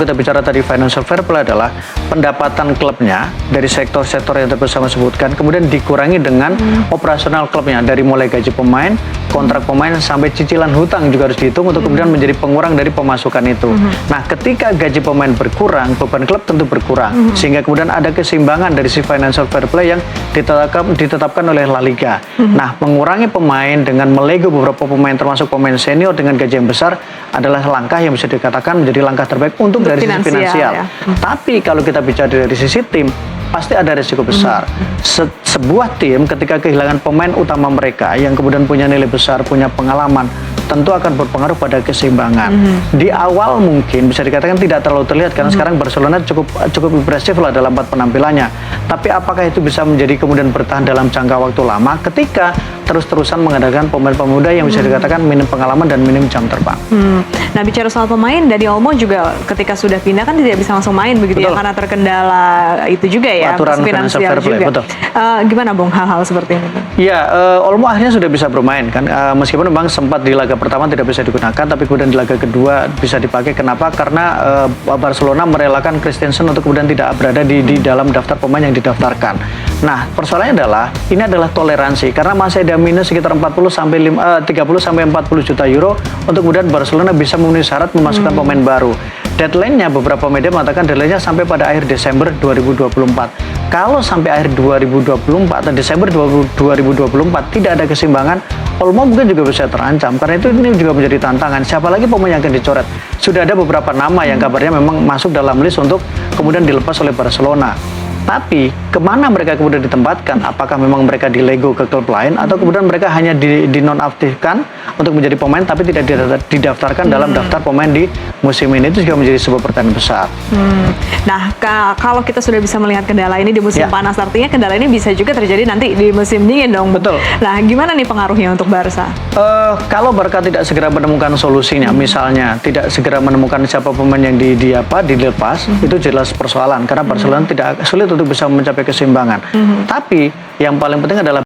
Kita bicara tadi financial fair play adalah pendapatan klubnya dari sektor-sektor yang tadi saya sebutkan, kemudian dikurangi dengan operasional klubnya, dari mulai gaji pemain, kontrak pemain, sampai cicilan hutang juga harus dihitung untuk kemudian menjadi pengurang dari pemasukan itu. Nah, ketika gaji pemain berkurang, beban klub tentu berkurang, sehingga kemudian ada keseimbangan dari si financial fair play yang ditetapkan oleh La Liga. Nah, mengurangi pemain dengan melego beberapa pemain termasuk pemain senior dengan gaji yang besar adalah langkah yang bisa dikatakan menjadi langkah terbaik untuk dari sisi finansial. Ya. Tapi kalau kita bicara dari sisi tim, pasti ada risiko besar. Sebuah tim ketika kehilangan pemain utama mereka yang kemudian punya nilai besar, punya pengalaman, tentu akan berpengaruh pada keseimbangan. Di awal mungkin bisa dikatakan tidak terlalu terlihat karena sekarang Barcelona cukup impresif lah dalam 4 penampilannya. Tapi apakah itu bisa menjadi kemudian bertahan dalam jangka waktu lama ketika terus-terusan mengadakan pemain pemuda yang bisa dikatakan minim pengalaman dan minim jam terbang. Nah, bicara soal pemain, Dani Olmo juga ketika sudah pindah kan tidak bisa langsung main begitu ya, karena terkendala itu juga ya, aturan financial fair play, juga. betul. Gimana Bung hal-hal seperti ini? Ya, Olmo akhirnya sudah bisa bermain kan, meskipun memang sempat di laga pertama tidak bisa digunakan, tapi kemudian di laga kedua bisa dipakai. Kenapa? Karena Barcelona merelakan Christensen untuk kemudian tidak berada di dalam daftar pemain yang didaftarkan. Nah, persoalannya adalah ini adalah toleransi karena masih ada minus sekitar 30 sampai 40 juta euro untuk kemudian Barcelona bisa memenuhi syarat memasukkan pemain baru. Deadline-nya beberapa media mengatakan deadline-nya sampai pada akhir Desember 2024. Kalau sampai akhir 2024 atau Desember 2024 tidak ada keseimbangan, Olmo mungkin juga bisa terancam. Karena itu ini juga menjadi tantangan. Siapa lagi pemain yang akan dicoret? Sudah ada beberapa nama yang kabarnya memang masuk dalam list untuk kemudian dilepas oleh Barcelona. Tapi kemana mereka kemudian ditempatkan? Apakah memang mereka dilego ke klub lain atau kemudian mereka hanya dinonaktifkan untuk menjadi pemain tapi tidak didaftarkan dalam daftar pemain di musim ini? Itu juga menjadi sebuah pertanyaan besar. Nah, kalau kita sudah bisa melihat kendala ini di musim panas, artinya kendala ini bisa juga terjadi nanti di musim dingin dong. Betul. Nah, gimana nih pengaruhnya untuk Barca? Kalau Barca tidak segera menemukan solusinya, misalnya tidak segera menemukan siapa pemain yang dilepas, itu jelas persoalan karena Barcelona tidak sulit untuk bisa mencapai keseimbangan. Tapi yang paling penting adalah